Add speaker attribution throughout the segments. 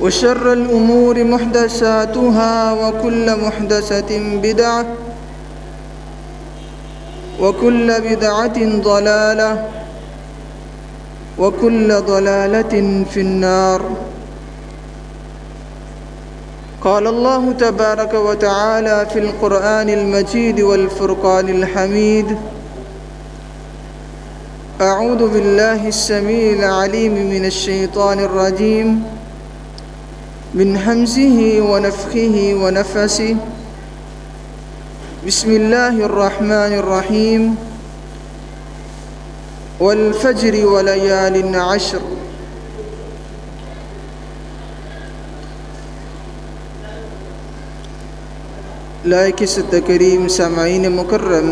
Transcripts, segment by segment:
Speaker 1: وشر الأمور محدثاتها وكل محدثة بدعة وكل بدعة ضلالة وكل ضلالة في النار. قال الله تبارك وتعالى في القرآن المجيد والفرقان الحميد: أعوذ بالله السميع العليم من الشيطان الرجيم من همزه ونفخه ونفسه. بسم الله الرحمن الرحيم: والفجر وليال عشر. لائق صدر کریم سامعین مکرم،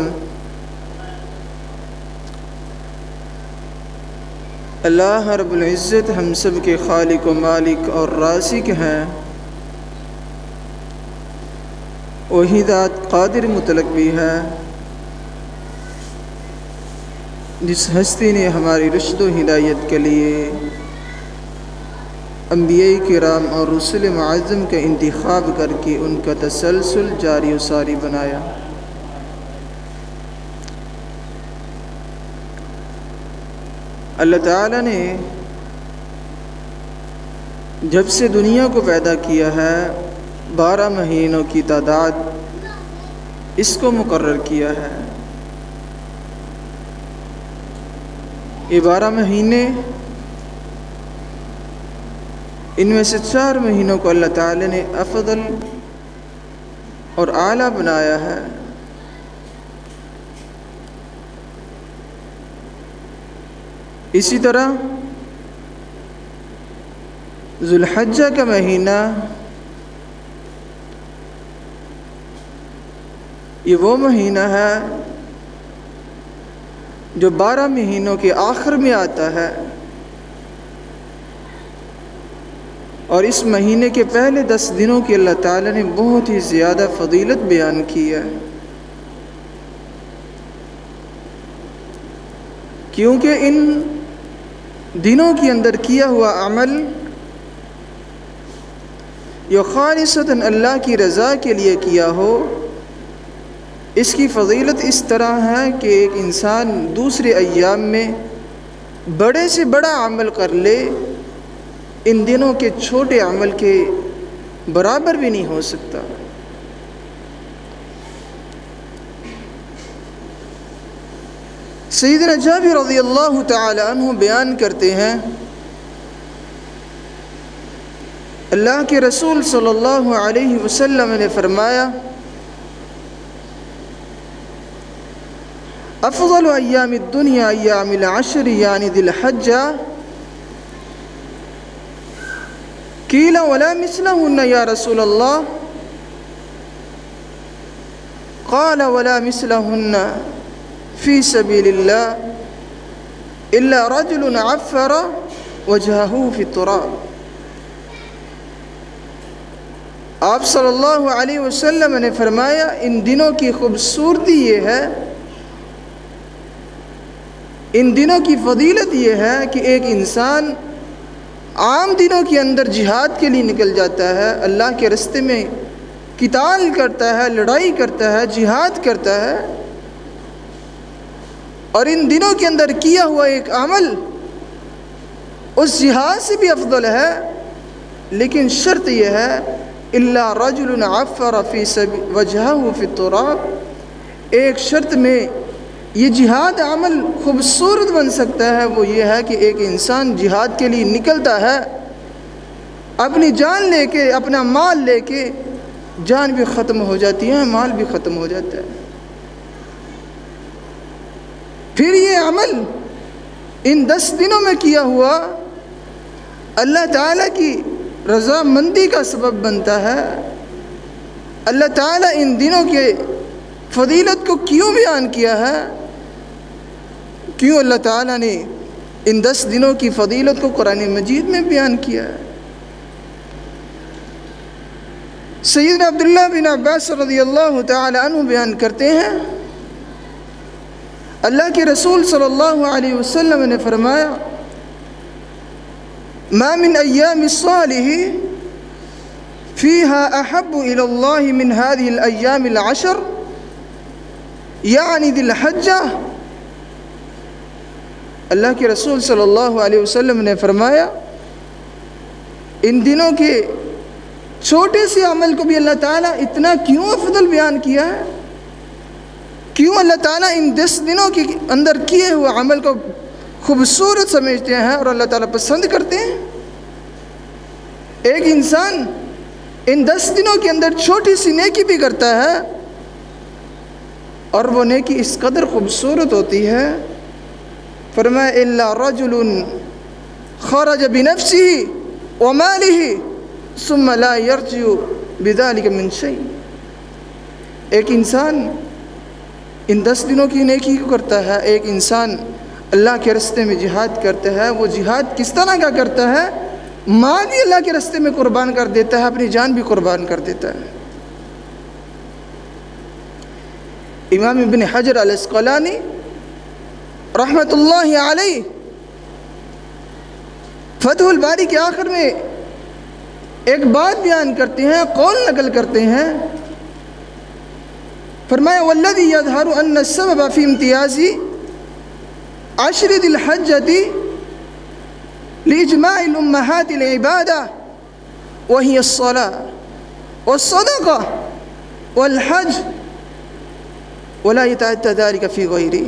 Speaker 1: اللہ رب العزت ہم سب کے خالق و مالک اور رازق ہیں. وہی ذات قادر مطلق بھی ہے جس ہستی نے ہماری رشد و ہدایت کے لیے انبیاء کرام اور رسول معظم کا انتخاب کر کے ان کا تسلسل جاری و ساری بنایا. اللہ تعالیٰ نے جب سے دنیا کو پیدا کیا ہے 12 مہینوں کی تعداد اس کو مقرر کیا ہے. یہ 12 مہینے، ان میں سے 4 مہینوں کو اللہ تعالیٰ نے افضل اور اعلیٰ بنایا ہے. اسی طرح ذو الحجہ کا مہینہ یہ وہ مہینہ ہے جو 12 مہینوں کے آخر میں آتا ہے، اور اس مہینے کے پہلے 10 دنوں کی اللہ تعالیٰ نے بہت ہی زیادہ فضیلت بیان کی ہے، کیونکہ ان دنوں کے اندر کیا ہوا عمل جو خالصتاً اللہ کی رضا کے لیے کیا ہو، اس کی فضیلت اس طرح ہے کہ ایک انسان دوسرے ایام میں بڑے سے بڑا عمل کر لے، ان دنوں کے چھوٹے عمل کے برابر بھی نہیں ہو سکتا. سیدنا جابر رضی اللہ تعالی عنہ بیان کرتے ہیں، اللہ کے رسول صلی اللہ علیہ وسلم نے فرمایا: افضل ایام الدنیا ایام العشر یعنی ذی الحجہ. قیل ولا مثلہن یا رسول اللہ؟ قال ولا مثلہن فی سبیل اللہ الا رجل عفر وجہہ فی التراب. آپ صلی اللہ علیہ وسلم نے فرمایا ان دنوں کی خوبصورتی یہ ہے، ان دنوں کی فضیلت یہ ہے کہ ایک انسان عام دنوں کے اندر جہاد کے لیے نکل جاتا ہے، اللہ کے راستے میں قتال کرتا ہے، لڑائی کرتا ہے، جہاد کرتا ہے، اور ان دنوں کے اندر کیا ہوا ایک عمل اس جہاد سے بھی افضل ہے، لیکن شرط یہ ہے الا رجل عفر فی وجہہ فی التراب. ایک شرط میں یہ جہاد عمل خوبصورت بن سکتا ہے، وہ یہ ہے کہ ایک انسان جہاد کے لیے نکلتا ہے، اپنی جان لے کے، اپنا مال لے کے، جان بھی ختم ہو جاتی ہے، مال بھی ختم ہو جاتا ہے، پھر یہ عمل ان 10 دنوں میں کیا ہوا اللہ تعالیٰ کی رضا مندی کا سبب بنتا ہے. اللہ تعالیٰ ان دنوں کے فضیلت کو کیوں بیان کیا ہے؟ کیوں اللہ تعالیٰ نے ان 10 دنوں کی فضیلت کو قرآن مجید میں بیان کیا ہے؟ سیدنا عبداللہ بن عباس رضی اللہ تعالی عنہ بیان کرتے ہیں، اللہ کے رسول صلی اللہ علیہ وسلم نے فرمایا: ما من ایام الصالح فيها أحب إلى الله من هذه الأيام العشر يعني ذی الحجہ۔ اللہ کے رسول صلی اللہ علیہ وسلم نے فرمایا ان دنوں کے چھوٹے سے عمل کو بھی اللہ تعالیٰ اتنا کیوں افضل بیان کیا ہے؟ کیوں اللہ تعالیٰ ان 10 دنوں کے اندر کیے ہوئے عمل کو خوبصورت سمجھتے ہیں اور اللہ تعالیٰ پسند کرتے ہیں؟ ایک انسان ان 10 دنوں کے اندر چھوٹی سی نیکی بھی کرتا ہے اور وہ نیکی اس قدر خوبصورت ہوتی ہے، فرمایا الا رجل خرج بنفسه وماله ثم لا يرجع بذلك من شيء۔ ایک انسان ان 10 دنوں کی نیکی کو کرتا ہے، ایک انسان اللہ کے راستے میں جہاد کرتا ہے، وہ جہاد کس طرح کا کرتا ہے؟ مال بھی اللہ کے راستے میں قربان کر دیتا ہے، اپنی جان بھی قربان کر دیتا ہے۔ امام ابن حجر العسقلانی رحمۃ اللہ علیہ فتح الباری کے آخر میں ایک بات بیان کرتے ہیں، قول نقل کرتے ہیں، فرمایا والذی یظہر ان السبب فی امتیاز عشر ذی الحجۃ لإجماع الأمهات العبادة وهي الصلاة والصدقة والحج ولا يتعدى ذلك في غيره۔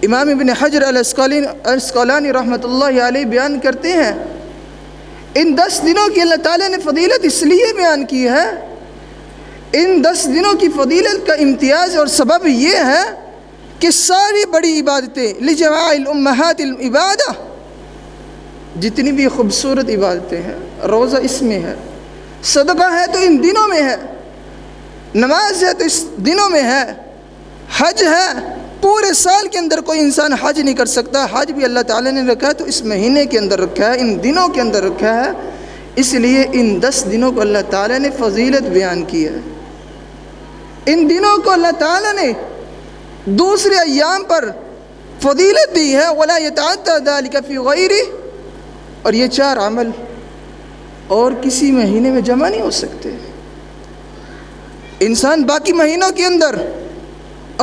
Speaker 1: امام ابن حجر العسقلانی رحمۃ اللہ علیہ بیان کرتے ہیں ان 10 دنوں کی اللہ تعالیٰ نے فضیلت اس لیے بیان کی ہے، ان 10 دنوں کی فضیلت کا امتیاز اور سبب یہ ہے کہ ساری بڑی عبادتیں لجماع الامہات العبادہ، جتنی بھی خوبصورت عبادتیں ہیں، روزہ اس میں ہے، صدقہ ہے تو ان دنوں میں ہے، نماز ہے تو اس دنوں میں ہے، حج ہے، پورے سال کے اندر کوئی انسان حج نہیں کر سکتا، حج بھی اللہ تعالیٰ نے رکھا ہے تو اس مہینے کے اندر رکھا ہے، ان دنوں کے اندر رکھا ہے، اس لیے ان 10 دنوں کو اللہ تعالیٰ نے فضیلت بیان کی ہے۔ ان دنوں کو اللہ تعالیٰ نے دوسرے ایام پر فضیلت دی ہے، وَلَا يَتَعَدَّى ذَلِكَ فِي غَيْرِهِ، اور یہ 4 عمل اور کسی مہینے میں جمع نہیں ہو سکتے۔ انسان باقی مہینوں کے اندر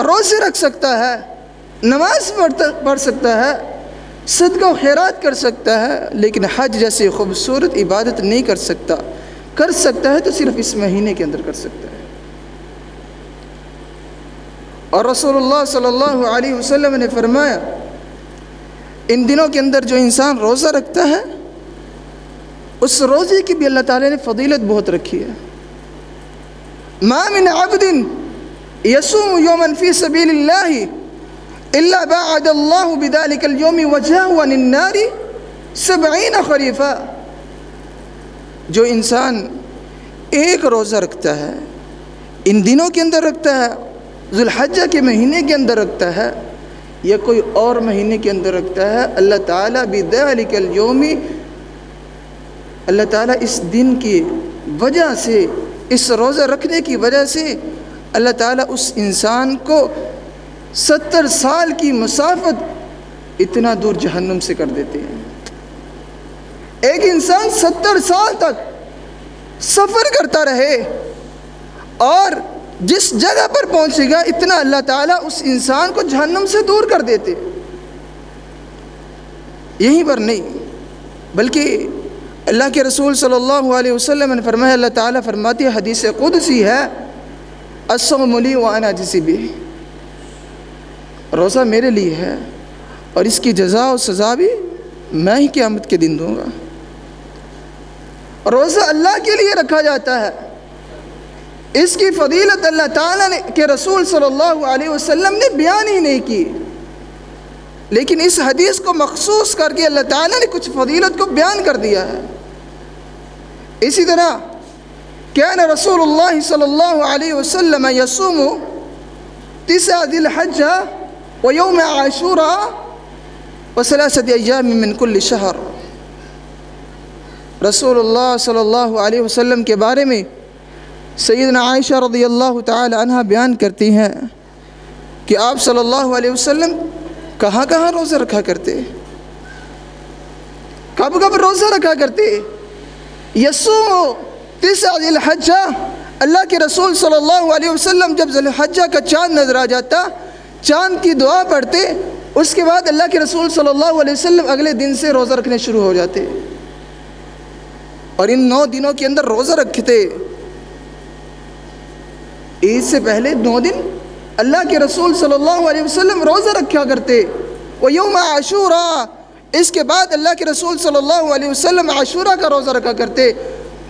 Speaker 1: روزے رکھ سکتا ہے، نماز پڑھ سکتا ہے، صدقہ و خیرات کر سکتا ہے، لیکن حج جیسی خوبصورت عبادت نہیں کر سکتا، کر سکتا ہے تو صرف اس مہینے کے اندر کر سکتا ہے۔ اور رسول اللہ صلی اللہ علیہ وسلم نے فرمایا ان دنوں کے اندر جو انسان روزہ رکھتا ہے اس روزے کی بھی اللہ تعالیٰ نے فضیلت بہت رکھی ہے۔ ما من عبد یصوم یوما فی سبیل اللہ الا بعد اللہ بذلک اليوم وجهه عن النار 70 خریفا۔ جو انسان ایک روزہ رکھتا ہے، ان دنوں کے اندر رکھتا ہے، ذو الحجہ کے مہینے کے اندر رکھتا ہے یا کوئی اور مہینے کے اندر رکھتا ہے، اللہ تعالیٰ بذلک اليوم، اللہ تعالیٰ اس دن کی وجہ سے، اس روزہ رکھنے کی وجہ سے اللہ تعالیٰ اس انسان کو 70 سال کی مسافت اتنا دور جہنم سے کر دیتے ہیں۔ ایک انسان 70 سال تک سفر کرتا رہے اور جس جگہ پر پہنچے گا اتنا اللہ تعالیٰ اس انسان کو جہنم سے دور کر دیتے۔ یہیں پر نہیں بلکہ اللہ کے رسول صلی اللہ علیہ وسلم نے فرمایا، اللہ تعالیٰ فرماتی ہے، حدیث قدسی ہے، الصوم لی وانا اجزی بہ، روزہ میرے لیے ہے اور اس کی جزا و سزا بھی میں ہی قیامت کے دن دوں گا۔ روزہ اللہ کے لیے رکھا جاتا ہے، اس کی فضیلت اللہ تعالیٰ کے رسول صلی اللہ علیہ وسلم نے بیان ہی نہیں کی، لیکن اس حدیث کو مخصوص کر کے اللہ تعالیٰ نے کچھ فضیلت کو بیان کر دیا ہے۔ اسی طرح کان رسول اللہ صلی اللہ علیہ وسلم یصوم 9 ذی الحجہ ویوم عاشوراء و3 ایام من کل شہر۔ رسول اللہ صلی اللہ علیہ وسلم کے بارے میں سیدنا عائشہ رضی اللہ تعالی عنہ بیان کرتی ہیں کہ آپ صلی اللہ علیہ وسلم کہاں کہاں روزہ رکھا کرتے، کب کب روزہ رکھا کرتے۔ یصوم 9 ذی الحجہ اللہ کے رسول صلی اللہ علیہ وسلم جب ذی الحجہ کا چاند نظر آ جاتا، چاند کی دعا پڑھتے، اس کے بعد اللہ کے رسول صلی اللہ علیہ وسلم اگلے دن سے روزہ رکھنے شروع ہو جاتے، اور ان 9 دنوں کے اندر روزہ رکھتے۔ عید سے پہلے 9 دن اللہ کے رسول صلی اللہ علیہ وسلم روزہ رکھا کرتے، وَيَوْمَ عَاشُورَا، اس کے بعد اللہ کے رسول صلی اللہ علیہ وسلم عاشورہ کا روزہ رکھا کرتے،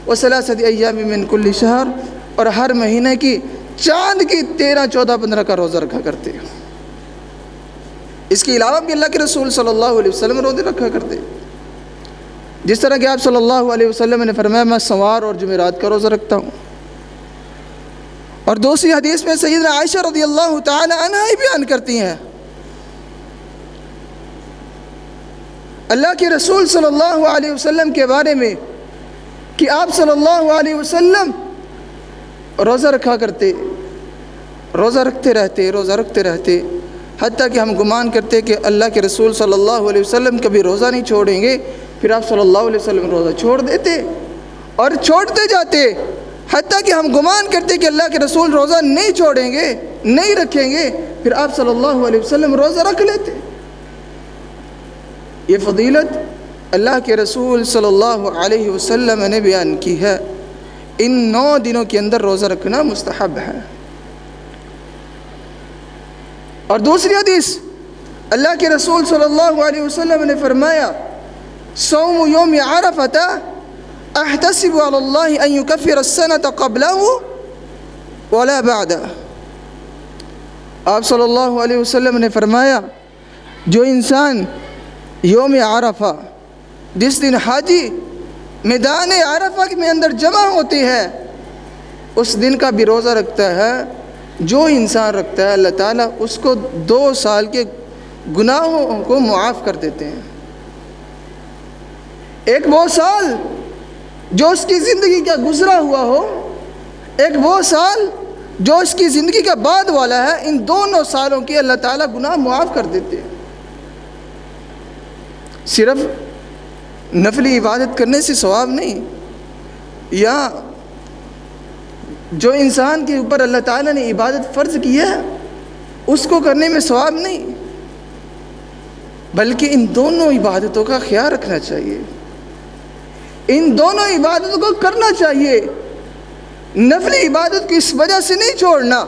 Speaker 1: وَثَلَاثَةِ أَيَّامٍ مِّن كُلِّ شَهْرٍ، اور ہر مہینے کی چاند کی 13، 14، 15 کا روزہ رکھا کرتے۔ اس کے علاوہ بھی اللہ کے رسول صلی اللہ علیہ وسلم روزے رکھا کرتے، جس طرح کہ آپ صلی اللہ علیہ وسلم نے فرمایا میں سوار اور جمعرات کا روزہ رکھتا ہوں۔ اور دوسری حدیث میں سیدنا عائشہ رضی اللہ تعالی عنہ ہی بیان کرتی ہیں، اللہ کے رسول صلی اللہ علیہ وسلم کے بارے میں کہ آپ صلی اللہ علیہ وسلم روزہ رکھا کرتے، روزہ رکھتے رہتے، حتیٰ کہ ہم گمان کرتے کہ اللہ کے رسول صلی اللہ علیہ وسلم کبھی روزہ نہیں چھوڑیں گے، پھر آپ صلی اللہ علیہ وسلم روزہ چھوڑ دیتے اور چھوڑتے جاتے، حتیٰ کہ ہم گمان کرتے کہ اللہ کے رسول روزہ نہیں چھوڑیں گے، نہیں رکھیں گے، پھر آپ صلی اللہ علیہ وسلم روزہ رکھ لیتے۔ یہ فضیلت اللہ کے رسول صلی اللہ علیہ وسلم نے بیان کی ہے، ان 9 دنوں کے اندر روزہ رکھنا مستحب ہے۔ اور دوسری حدیث اللہ کے رسول صلی اللہ علیہ وسلم نے فرمایا صوم یوم عرفۃ احتسب علی اللہ ان یکفر السنۃ قبلہ ولا بعدہ، آپ صلی اللہ علیہ وسلم نے فرمایا جو انسان یوم عرفہ، جس دن حاجی میدان عرفہ میں اندر جمع ہوتی ہے، اس دن کا بھی روزہ رکھتا ہے، جو انسان رکھتا ہے اللہ تعالیٰ اس کو 2 سال کے گناہوں کو معاف کر دیتے ہیں۔ ایک وہ سال جو اس کی زندگی کا گزرا ہوا ہو، ایک وہ سال جو اس کی زندگی کا بعد والا ہے، ان دونوں سالوں کے اللہ تعالیٰ گناہ معاف کر دیتے ہیں۔ صرف نفلی عبادت کرنے سے ثواب نہیں، یا جو انسان کے اوپر اللہ تعالیٰ نے عبادت فرض کی ہے اس کو کرنے میں ثواب نہیں، بلکہ ان دونوں عبادتوں کا خیال رکھنا چاہیے، ان دونوں عبادتوں کو کرنا چاہیے۔ نفلی عبادت کو اس وجہ سے نہیں چھوڑنا،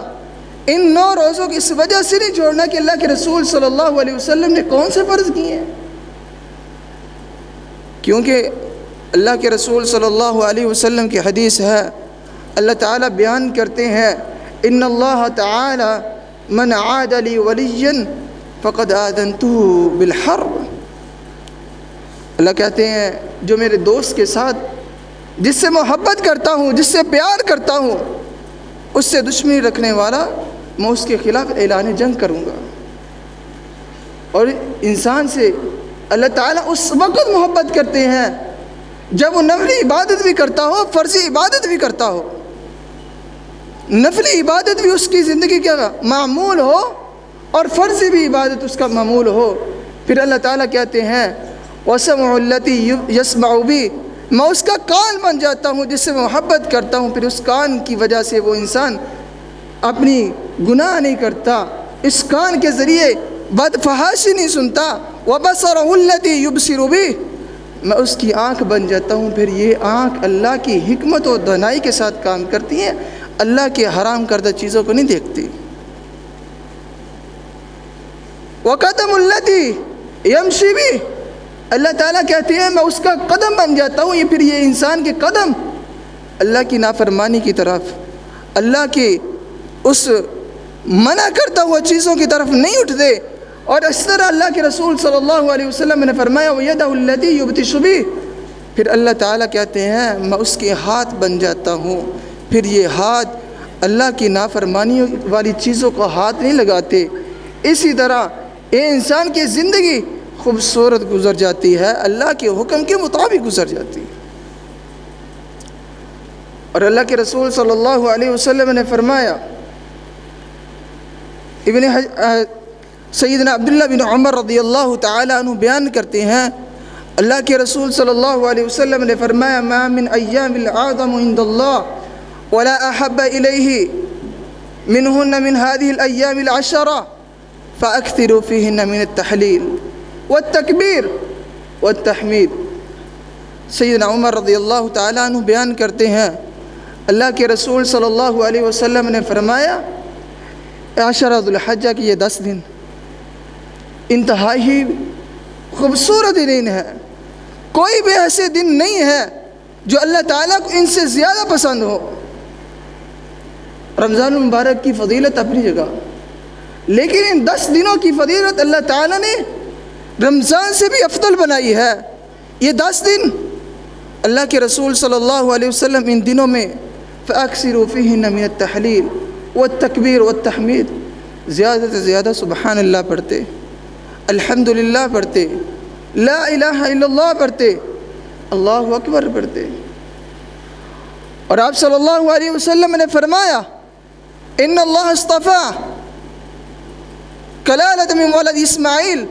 Speaker 1: ان 9 روزوں کی اس وجہ سے نہیں چھوڑنا کہ اللہ کے رسول صلی اللہ علیہ وسلم نے کون سے فرض کیے ہیں، کیونکہ اللہ کے رسول صلی اللہ علیہ وسلم کی حدیث ہے، اللہ تعالیٰ بیان کرتے ہیں ان اللہ تعالی من عاد لی ولیا فقد آذنتہ بالحرب، اللہ کہتے ہیں جو میرے دوست کے ساتھ جس سے محبت کرتا ہوں، جس سے پیار کرتا ہوں، اس سے دشمنی رکھنے والا میں اس کے خلاف اعلان جنگ کروں گا۔ اور انسان سے اللہ تعالیٰ اس وقت محبت کرتے ہیں جب وہ نفلی عبادت بھی کرتا ہو، فرضی عبادت بھی کرتا ہو، نفلی عبادت بھی اس کی زندگی کا معمول ہو اور فرضی بھی عبادت اس کا معمول ہو۔ پھر اللہ تعالیٰ کہتے ہیں وَسَمْعُ الَّتِي يَسْمَعُ بِي، میں اس کا کان بن جاتا ہوں جس سے محبت کرتا ہوں، پھر اس کان کی وجہ سے وہ انسان اپنی گناہ نہیں کرتا، اس کان کے ذریعے بدفحاشی نہیں سنتا، وَبَصَرُهُ الَّذِي يُبْصِرُ بِهِ، میں اس کی آنکھ بن جاتا ہوں، پھر یہ آنکھ اللہ کی حکمت و دانائی کے ساتھ کام کرتی ہے، اللہ کے حرام کردہ چیزوں کو نہیں دیکھتی۔ وَقَدَمُ الَّذِي يَمْشِي بِهِ، اللہ تعالیٰ کہتے ہیں میں اس کا قدم بن جاتا ہوں، یہ پھر یہ انسان کے قدم اللہ کی نافرمانی کی طرف، اللہ کی اس منع کرتا ہوا چیزوں کی طرف نہیں اٹھتے۔ اور اس طرح اللہ کے رسول صلی اللہ علیہ وسلم نے فرمایا وَيَدَهُ الَّتِي يُبْطِشُ بِهِ، پھر اللہ تعالیٰ کہتے ہیں میں اس کے ہاتھ بن جاتا ہوں، پھر یہ ہاتھ اللہ کی نافرمانی والی چیزوں کو ہاتھ نہیں لگاتے۔ اسی طرح یہ انسان کی زندگی خوبصورت گزر جاتی ہے، اللہ کے حکم کے مطابق گزر جاتی ہے۔ اور اللہ کے رسول صلی اللہ علیہ وسلم نے فرمایا، سیدنا عبداللہ بن عمر رضی اللہ تعالی عنہ بیان کرتے ہیں اللہ کے رسول صلی اللہ علیہ وسلم نے فرمایا ما من ایام العظم عند اللہ ولا احب الیہ منہن من هذه الایام العشرہ فاکثروا فیہن من التحلیل والتکبیر والتحمید۔ سیدنا عمر رضی اللہ تعالیٰ عنہ بیان کرتے ہیں اللہ کے رسول صلی اللہ علیہ وسلم نے فرمایا عشرہ ذو الحجہ کی یہ 10 دن انتہائی خوبصورت دن ہے، کوئی بھی ایسے دن نہیں ہے جو اللہ تعالیٰ کو ان سے زیادہ پسند ہو۔ رمضان المبارک کی فضیلت اپنی جگہ، لیکن ان 10 دنوں کی فضیلت اللہ تعالیٰ نے رمضان سے بھی افضل بنائی ہے۔ یہ 10 دن اللہ کے رسول صلی اللہ علیہ وسلم ان دنوں میں فَأَكْثِرُوا فِيهِنَّ مِنَ التَّحْلِيلِ وَالتَّكْبِيرِ وَالتَّحْمِيدِ، زیادہ سے زیادہ سبحان اللہ پڑھتے، الحمدللہ پڑھتے، لا الہ الا اللہ پڑھتے، اللہ اکبر پڑھتے۔ اور آپ صلی اللہ علیہ وسلم نے فرمایا ان اللہ اصطفیٰ کلالۃ من ولد اسماعیل،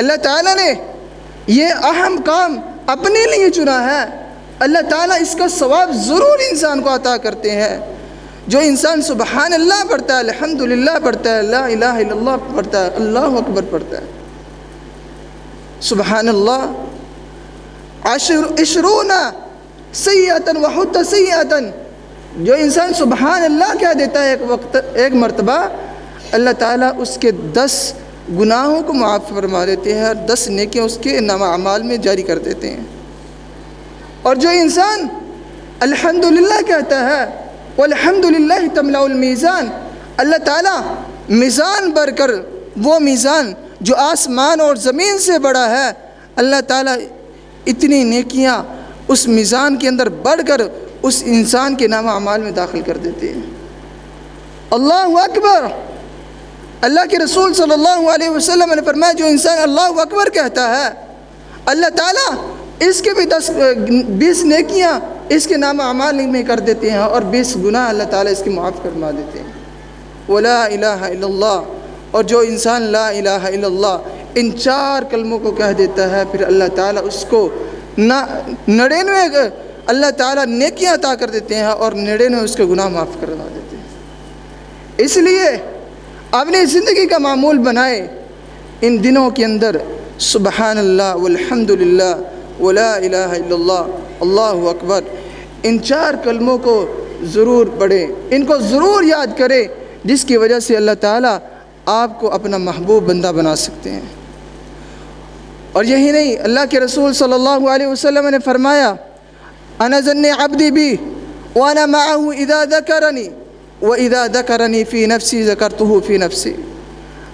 Speaker 1: اللہ تعالیٰ نے یہ اہم کام اپنے لیے چنا ہے۔ اللہ تعالیٰ اس کا ثواب ضرور انسان کو عطا کرتے ہیں۔ جو انسان سبحان اللہ پڑھتا ہے، الحمدللہ پڑھتا ہے، لا الہ الا اللہ پڑھتا ہے، اللہ اکبر پڑھتا ہے، سبحان اللہ، عشرون سیئۃ وحط سیئۃ، جو انسان سبحان اللہ کہہ دیتا ہے ایک مرتبہ، اللہ تعالیٰ اس کے 10 گناہوں کو معاف فرما دیتے ہیں اور 10 نیکیاں اس کے نامہ اعمال میں جاری کر دیتے ہیں۔ اور جو انسان الحمدللہ کہتا ہے والحمدللہ تملأ المیزان، اللہ تعالیٰ میزان بھر کر، وہ میزان جو آسمان اور زمین سے بڑا ہے، اللہ تعالیٰ اتنی نیکیاں اس میزان کے اندر بڑھ کر اس انسان کے نامہ اعمال میں داخل کر دیتے ہیں۔ اللہ اکبر، اللہ کے رسول صلی اللہ علیہ وسلم نے فرمایا جو انسان اللہ اکبر کہتا ہے، اللہ تعالیٰ اس کے بھی 20 نیکیاں اس کے نامہ اعمال میں کر دیتے ہیں اور 20 گناہ اللہ تعالیٰ اس کے معاف فرما دیتے ہیں۔ ولا الہ الا اللہ، اور جو انسان لا الہ الا اللہ ان 4 کلموں کو کہہ دیتا ہے، پھر اللہ تعالیٰ اس کو 99 اللہ تعالیٰ نیکیاں عطا کر دیتے ہیں اور 99 اس کے گناہ معاف کروا دیتے ہیں۔ اس لیے اپنی زندگی کا معمول بنائے ان دنوں کے اندر سبحان اللہ والحمدللہ ولا الہ الا اللہ اللہ اکبر، ان 4 کلموں کو ضرور پڑھیں، ان کو ضرور یاد کریں، جس کی وجہ سے اللہ تعالیٰ آپ کو اپنا محبوب بندہ بنا سکتے ہیں۔ اور یہی نہیں، اللہ کے رسول صلی اللہ علیہ وسلم نے فرمایا انا ظن عبدی بی وانا معه اذا ذکرنی واذا ذکرنی فی نفسی ذکرتہ فی نفسی۔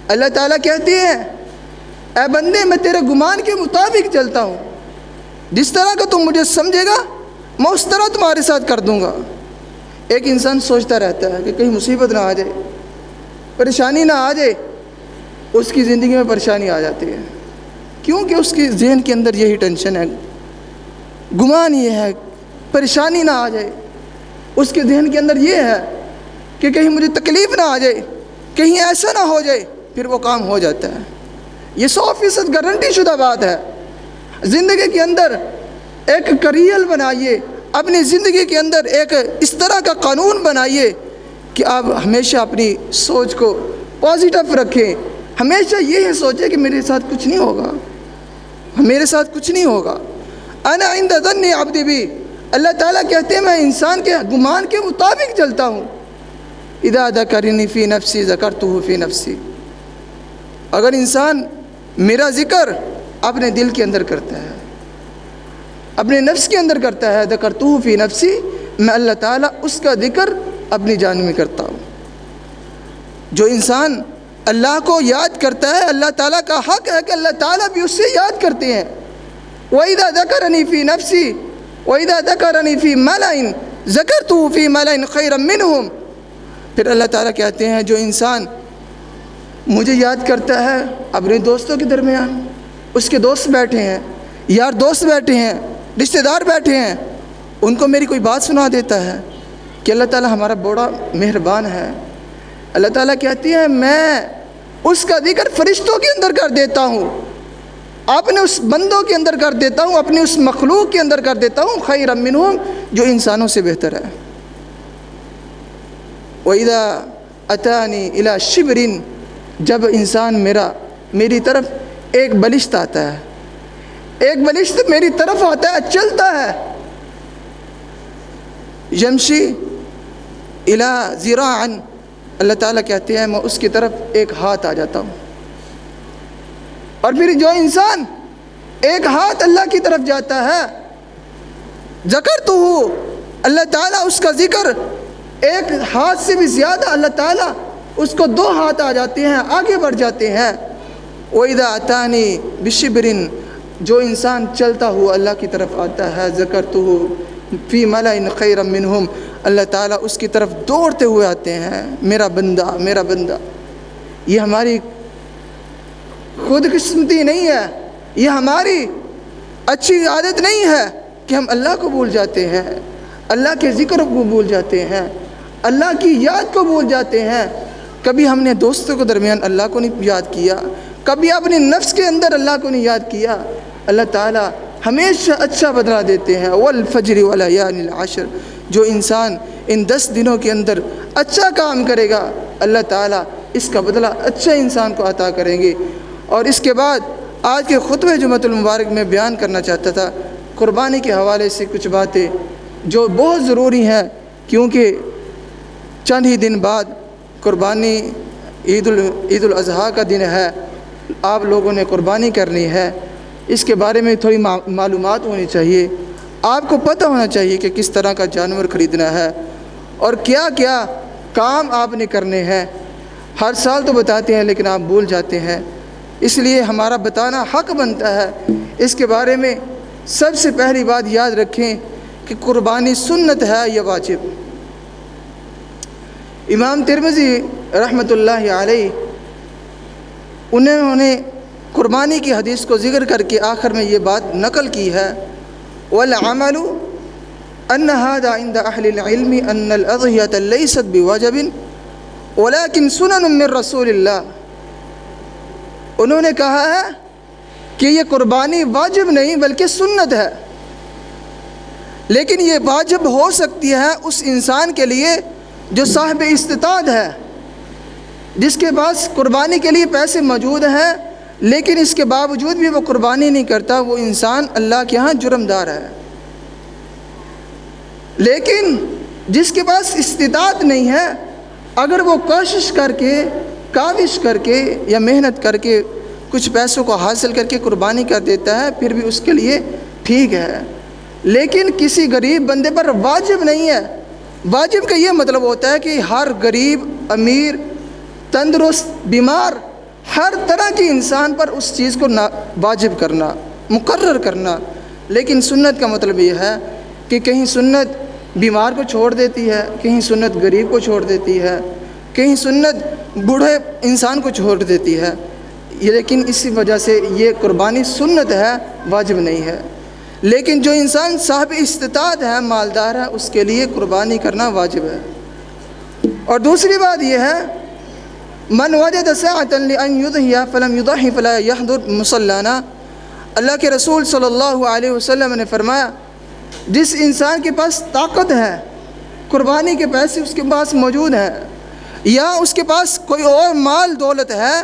Speaker 1: اللہ تعالیٰ کہتے ہیں اے بندے میں تیرے گمان کے مطابق چلتا ہوں، جس طرح کا تم مجھے سمجھے گا میں اس طرح تمہارے ساتھ کر دوں گا۔ ایک انسان سوچتا رہتا ہے کہ کہیں مصیبت نہ آ جائے، پریشانی نہ آ جائے، اس کی زندگی میں پریشانی آ جاتی ہے، کیونکہ اس کے ذہن کے اندر یہی ٹینشن ہے، گمان یہ ہے پریشانی نہ آ جائے، اس کے ذہن کے اندر یہ ہے کہ کہیں مجھے تکلیف نہ آ جائے، کہیں ایسا نہ ہو جائے، پھر وہ کام ہو جاتا ہے۔ یہ 100% گارنٹی شدہ بات ہے۔ زندگی کے اندر ایک کریل بنائیے، اپنی زندگی کے اندر ایک اس طرح کا قانون بنائیے کہ آپ ہمیشہ اپنی سوچ کو پازیٹیو رکھیں، ہمیشہ یہ سوچیں کہ میرے ساتھ کچھ نہیں ہوگا، میرے ساتھ کچھ نہیں ہوگا۔ انا عند ظن عبدی بی، اللہ تعالیٰ کہتے ہیں میں انسان کے گمان کے مطابق چلتا ہوں۔ اذا ذکرنی فی نفسی ذکرتہ فی نفسی، اگر انسان میرا ذکر اپنے دل کے اندر کرتا ہے، اپنے نفس کے اندر کرتا ہے، ذکرتہ فی نفسی، میں اللہ تعالیٰ اس کا ذکر اپنی جان میں کرتا ہوں۔ جو انسان اللہ کو یاد کرتا ہے، اللہ تعالیٰ کا حق ہے کہ اللہ تعالیٰ بھی اس سے یاد کرتے ہیں۔ وَإِذَا ذَكَرَنِي فِي نَفْسِي وَإِذَا ذَكَرَنِي فِي مَلَئٍ ذَكَرْتُهُ فِي مَلَئٍ خَيْرًا مِّنْهُمْ، پھر اللہ تعالیٰ کہتے ہیں جو انسان مجھے یاد کرتا ہے اپنے دوستوں کے درمیان، اس کے دوست بیٹھے ہیں، یار دوست بیٹھے ہیں، رشتہ دار بیٹھے ہیں، ان کو میری کوئی بات سنا دیتا ہے کہ اللہ تعالیٰ ہمارا بڑا مہربان ہے۔ اللہ تعالیٰ کہتی ہے میں اس کا ذکر فرشتوں کے اندر کر دیتا ہوں۔ اپنے اس بندوں کے اندر کر دیتا ہوں، اپنی اس مخلوق کے اندر کر دیتا ہوں خیرا منہم، جو انسانوں سے بہتر ہے۔ وَإِذَا أَتَانِي إِلَى شِبْرٍ، جب انسان میری طرف ایک بلشت آتا ہے، ایک بلشت میری طرف آتا ہے، چلتا ہے، یمشی إِلَى ذِرَاعًا، اللہ تعالیٰ کہتے ہیں میں اس کی طرف ایک ہاتھ آ جاتا ہوں۔ اور پھر جو انسان ایک ہاتھ اللہ کی طرف جاتا ہے، ذکرتہ، اللہ تعالیٰ اس کا ذکر ایک ہاتھ سے بھی زیادہ، اللہ تعالیٰ اس کو 2 ہاتھ آ جاتے ہیں، آگے بڑھ جاتے ہیں۔ وَإِذَا أَتَانِي بِشِبْرٍ، جو انسان چلتا ہوا اللہ کی طرف آتا ہے، ذکرتہ فی ملأ خیرا منہم، اللہ تعالیٰ اس کی طرف دوڑتے ہوئے آتے ہیں، میرا بندہ میرا بندہ۔ یہ ہماری خود قسمتی نہیں ہے، یہ ہماری اچھی عادت نہیں ہے کہ ہم اللہ کو بھول جاتے ہیں، اللہ کے ذکر کو بھول جاتے ہیں، اللہ کی یاد کو بھول جاتے ہیں۔ کبھی ہم نے دوستوں کے درمیان اللہ کو نہیں یاد کیا، کبھی اپنے نفس کے اندر اللہ کو نہیں یاد کیا۔ اللہ تعالیٰ ہمیشہ اچھا بدلہ دیتے ہیں۔ والفجر وليال العشر، جو انسان ان 10 دنوں کے اندر اچھا کام کرے گا، اللہ تعالیٰ اس کا بدلہ اچھا انسان کو عطا کریں گے۔ اور اس کے بعد آج کے خطبہ جمعۃ المبارک میں بیان کرنا چاہتا تھا قربانی کے حوالے سے کچھ باتیں جو بہت ضروری ہیں، کیونکہ چند ہی دن بعد قربانی عید الاضحیٰ کا دن ہے، آپ لوگوں نے قربانی کرنی ہے، اس کے بارے میں تھوڑی معلومات ہونی چاہیے، آپ کو پتہ ہونا چاہیے کہ کس طرح کا جانور خریدنا ہے اور کیا کیا کام آپ نے کرنے ہیں۔ ہر سال تو بتاتے ہیں لیکن آپ بھول جاتے ہیں، اس لیے ہمارا بتانا حق بنتا ہے۔ اس کے بارے میں سب سے پہلی بات یاد رکھیں کہ قربانی سنت ہے یا واجب۔ امام ترمذی رحمۃ اللہ علیہ انہوں نے قربانی کی حدیث کو ذکر کر کے آخر میں یہ بات نقل کی ہے، والعمل ان هذا عند اہل العلم ان الاضحیۃ لیست بواجب ولكن سنن من رسول اللہ۔ انہوں نے کہا ہے کہ یہ قربانی واجب نہیں بلکہ سنت ہے، لیکن یہ واجب ہو سکتی ہے اس انسان کے لیے جو صاحب استطاعت ہے، جس کے پاس قربانی کے لیے پیسے موجود ہیں لیکن اس کے باوجود بھی وہ قربانی نہیں کرتا، وہ انسان اللہ کے ہاں جرمدار ہے۔ لیکن جس کے پاس استطاعت نہیں ہے، اگر وہ کوشش کر کے کاوش کر کے یا محنت کر کے کچھ پیسوں کو حاصل کر کے قربانی کر دیتا ہے پھر بھی اس کے لیے ٹھیک ہے، لیکن کسی غریب بندے پر واجب نہیں ہے۔ واجب کا یہ مطلب ہوتا ہے کہ ہر غریب، امیر، تندرست، بیمار، ہر طرح کے انسان پر اس چیز کو واجب کرنا، مقرر کرنا۔ لیکن سنت کا مطلب یہ ہے کہ کہیں سنت بیمار کو چھوڑ دیتی ہے، کہیں سنت غریب کو چھوڑ دیتی ہے، کہیں سنت بوڑھے انسان کو چھوڑ دیتی ہے، لیکن اسی وجہ سے یہ قربانی سنت ہے، واجب نہیں ہے۔ لیکن جو انسان صاحب استطاعت ہے، مالدار ہے، اس کے لیے قربانی کرنا واجب ہے۔ اور دوسری بات یہ ہے، من وجد ساعة لأن يضحي فلم يضحي فلا يحضر مصلانا، اللہ کے رسول صلی اللہ علیہ وسلم نے فرمایا جس انسان کے پاس طاقت ہے، قربانی کے پیسے اس کے پاس موجود ہیں، یا اس کے پاس کوئی اور مال دولت ہے،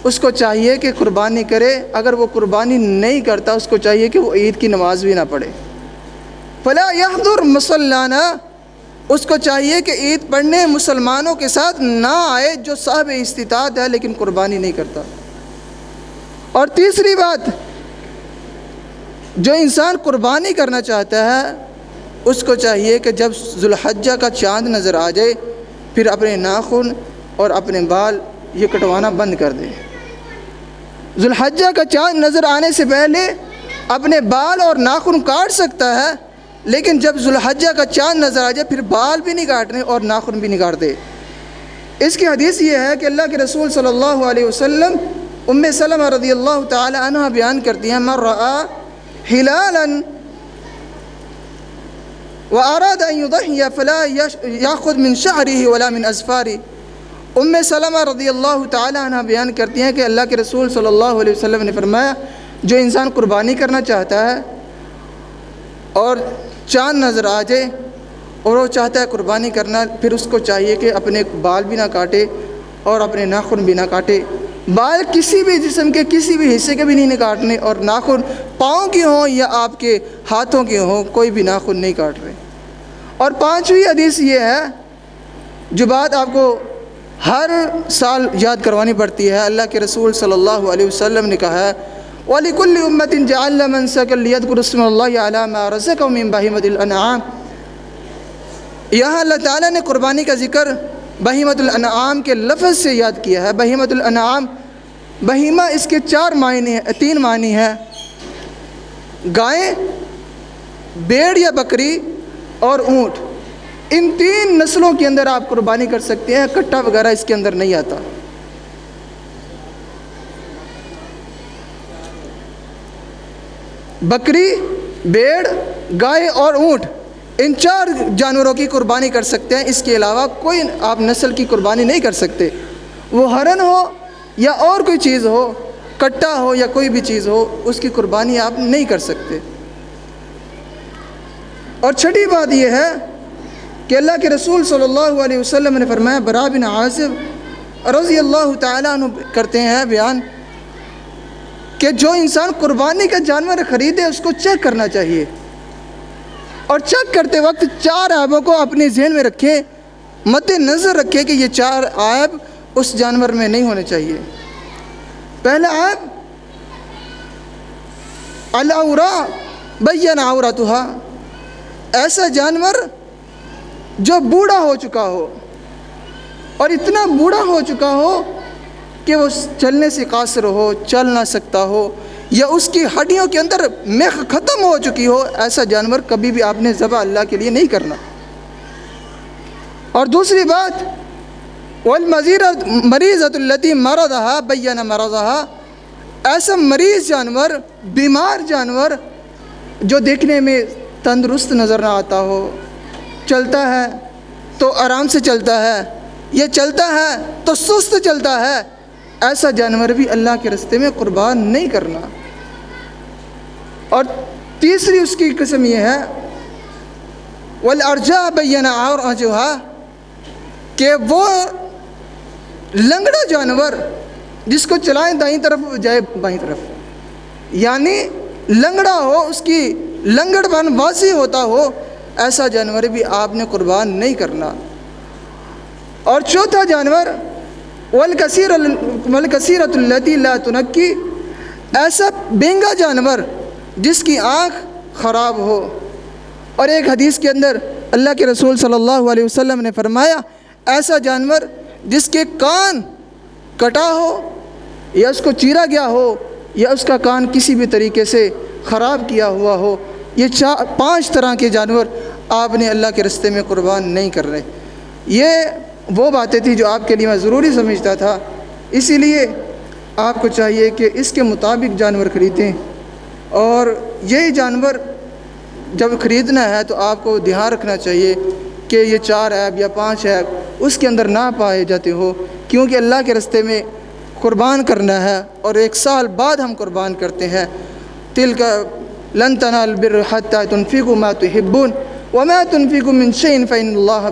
Speaker 1: اس کو چاہیے کہ قربانی کرے۔ اگر وہ قربانی نہیں کرتا اس کو چاہیے کہ وہ عید کی نماز بھی نہ پڑھے۔ فلا يحضر مصلانا، اس کو چاہیے کہ عید پڑھنے مسلمانوں کے ساتھ نہ آئے جو صاحب استطاعت ہے لیکن قربانی نہیں کرتا۔ اور تیسری بات، جو انسان قربانی کرنا چاہتا ہے اس کو چاہیے کہ جب ذوالحجہ کا چاند نظر آ جائے پھر اپنے ناخن اور اپنے بال یہ کٹوانا بند کر دے۔ ذوالحجہ کا چاند نظر آنے سے پہلے اپنے بال اور ناخن کاٹ سکتا ہے، لیکن جب ذوالحجہ کا چاند نظر آ جائے پھر بال بھی نہیں کاٹنے اور ناخن بھی نہیں کاٹ دے۔ اس کی حدیث یہ ہے کہ اللہ کے رسول صلی اللہ علیہ وسلم ام سلمہ رضی اللہ تعالی عنہ بیان کرتی ہیں، من رآ ہلالا واراد ان یضحی فلا یاخذ من شعره ولا من اظفاره۔ ام سلمہ رضی اللہ تعالی عنہ بیان کرتی ہیں کہ اللہ کے رسول صلی اللہ علیہ وسلم نے فرمایا جو انسان قربانی کرنا چاہتا ہے اور چاند نظر آ جائے اور وہ چاہتا ہے قربانی کرنا، پھر اس کو چاہیے کہ اپنے بال بھی نہ کاٹے اور اپنے ناخن بھی نہ کاٹے۔ بال کسی بھی جسم کے کسی بھی حصے کے بھی نہیں کاٹنے، اور ناخن پاؤں کی ہوں یا آپ کے ہاتھوں کے ہوں، کوئی بھی ناخن نہیں کاٹ رہے۔ اور پانچویں حدیث یہ ہے جو بات آپ کو ہر سال یاد کروانی پڑتی ہے، اللہ کے رسول صلی اللہ علیہ وسلم نے کہا ہے وَلِكُلِّ أُمَّةٍ جَعَلْنَا مَنسَكًا لِيَذْكُرُوا اسْمَ اللَّهِ عَلَىٰ مَا رَزَقَهُم مِّن بَهِيمَةِ الْأَنْعَامِ۔ یہاں اللہ تعالیٰ نے قربانی کا ذکر بہیمۃ الانعام کے لفظ سے یاد کیا ہے۔ بہیمۃ الانعام، بہیمہ اس کے تین معنی ہیں، گائیں، بیڑ یا بکری اور اونٹ۔ ان تین نسلوں کے اندر آپ قربانی کر سکتے ہیں، کٹا وغیرہ اس کے اندر نہیں آتا۔ بکری، بیڑ، گائے اور اونٹ، ان چار جانوروں کی قربانی کر سکتے ہیں، اس کے علاوہ کوئی آپ نسل کی قربانی نہیں کر سکتے۔ وہ ہرن ہو یا اور کوئی چیز ہو، کٹا ہو یا کوئی بھی چیز ہو، اس کی قربانی آپ نہیں کر سکتے۔ اور چھٹی بات یہ ہے کہ اللہ کے رسول صلی اللہ علیہ وسلم نے فرمایا، برا بن عازب رضی اللہ تعالیٰ عنہ کرتے ہیں بیان کہ جو انسان قربانی کا جانور خریدے اس کو چیک کرنا چاہیے، اور چیک کرتے وقت چار عیبوں کو اپنے ذہن میں رکھے، مد نظر رکھے کہ یہ چار عیب اس جانور میں نہیں ہونے چاہیے۔ پہلا عیب العوراء بین عورتها، ایسا جانور جو بوڑھا ہو چکا ہو، اور اتنا بوڑھا ہو چکا ہو کہ وہ چلنے سے قاصر ہو، چل نہ سکتا ہو، یا اس کی ہڈیوں کے اندر میخ ختم ہو چکی ہو، ایسا جانور کبھی بھی آپ نے ذبح اللہ کے لیے نہیں کرنا۔ اور دوسری بات والمریضۃ التي مرضها بین مرضها، ایسا مریض جانور، بیمار جانور جو دیکھنے میں تندرست نظر نہ آتا ہو، چلتا ہے تو آرام سے چلتا ہے، یہ چلتا ہے تو سست چلتا ہے، ایسا جانور بھی اللہ کے راستے میں قربان نہیں کرنا۔ اور تیسری اس کی قسم یہ ہے والارجاء بین عورتها، کہ وہ لنگڑا جانور جس کو چلائیں دائیں طرف جائے بائیں طرف، یعنی لنگڑا ہو، اس کی لنگڑ پن واضح ہوتا ہو، ایسا جانور بھی آپ نے قربان نہیں کرنا۔ اور چوتھا جانور والکثیرۃ التی لا تنکی، ایسا بینگا جانور جس کی آنکھ خراب ہو۔ اور ایک حدیث کے اندر اللہ کے رسول صلی اللہ علیہ وسلم نے فرمایا، ایسا جانور جس کے کان کٹا ہو یا اس کو چیرا گیا ہو یا اس کا کان کسی بھی طریقے سے خراب کیا ہوا ہو، یہ 5 طرح کے جانور آپ نے اللہ کے راستے میں قربان نہیں کر رہے۔ یہ وہ باتیں تھیں جو آپ کے لیے میں ضروری سمجھتا تھا، اسی لیے آپ کو چاہیے کہ اس کے مطابق جانور خریدیں۔ اور یہ جانور جب خریدنا ہے تو آپ کو دھیان رکھنا چاہیے کہ یہ 4 عیب یا 5 عیب اس کے اندر نہ پائے جاتے ہو، کیونکہ اللہ کے راستے میں قربان کرنا ہے اور 1 سال بعد ہم قربان کرتے ہیں۔ تلک لن تنالوا البر حتى تنفقوا ما تحبون وما تنفقوا من شيء فإن الله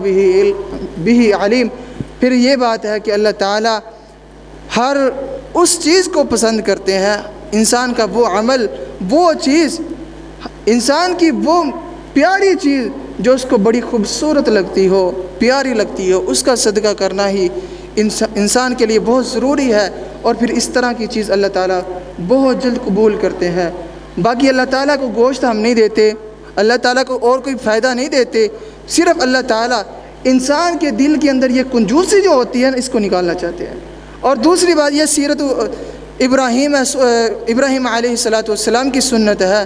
Speaker 1: به علیم۔ پھر یہ بات ہے کہ اللہ تعالیٰ ہر اس چیز کو پسند کرتے ہیں، انسان کا وہ عمل، وہ چیز، انسان کی وہ پیاری چیز جو اس کو بڑی خوبصورت لگتی ہو، پیاری لگتی ہو، اس کا صدقہ کرنا ہی انسان کے لیے بہت ضروری ہے۔ اور پھر اس طرح کی چیز اللہ تعالیٰ بہت جلد قبول کرتے ہیں۔ باقی اللہ تعالیٰ کو گوشت ہم نہیں دیتے، اللہ تعالیٰ کو اور کوئی فائدہ نہیں دیتے، صرف اللہ تعالیٰ انسان کے دل کے اندر یہ کنجوسی جو ہوتی ہے اس کو نکالنا چاہتے ہیں۔ اور دوسری بات یہ سیرت ابراہیم علیہ السلام کی سنت ہے۔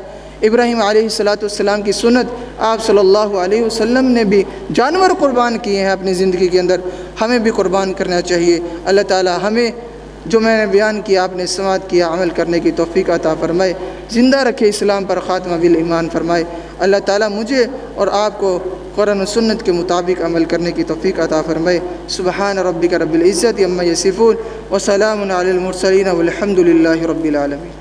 Speaker 1: ابراہیم علیہ السلام کی سنت، آپ صلی اللہ علیہ وسلم نے بھی جانور قربان کیے ہیں اپنی زندگی کے اندر، ہمیں بھی قربان کرنا چاہیے۔ اللہ تعالیٰ ہمیں جو میں نے بیان کیا، آپ نے سماعت کیا، عمل کرنے کی توفیق عطا فرمائے، زندہ رکھے، اسلام پر خاتمہ بالایمان فرمائے۔ اللہ تعالیٰ مجھے اور آپ کو قرآن و سنت کے مطابق عمل کرنے کی توفیق عطا فرمائے۔ سبحان ربک رب العزت عما یصفون وسلام علی المرسلین والحمد للہ رب العالمین۔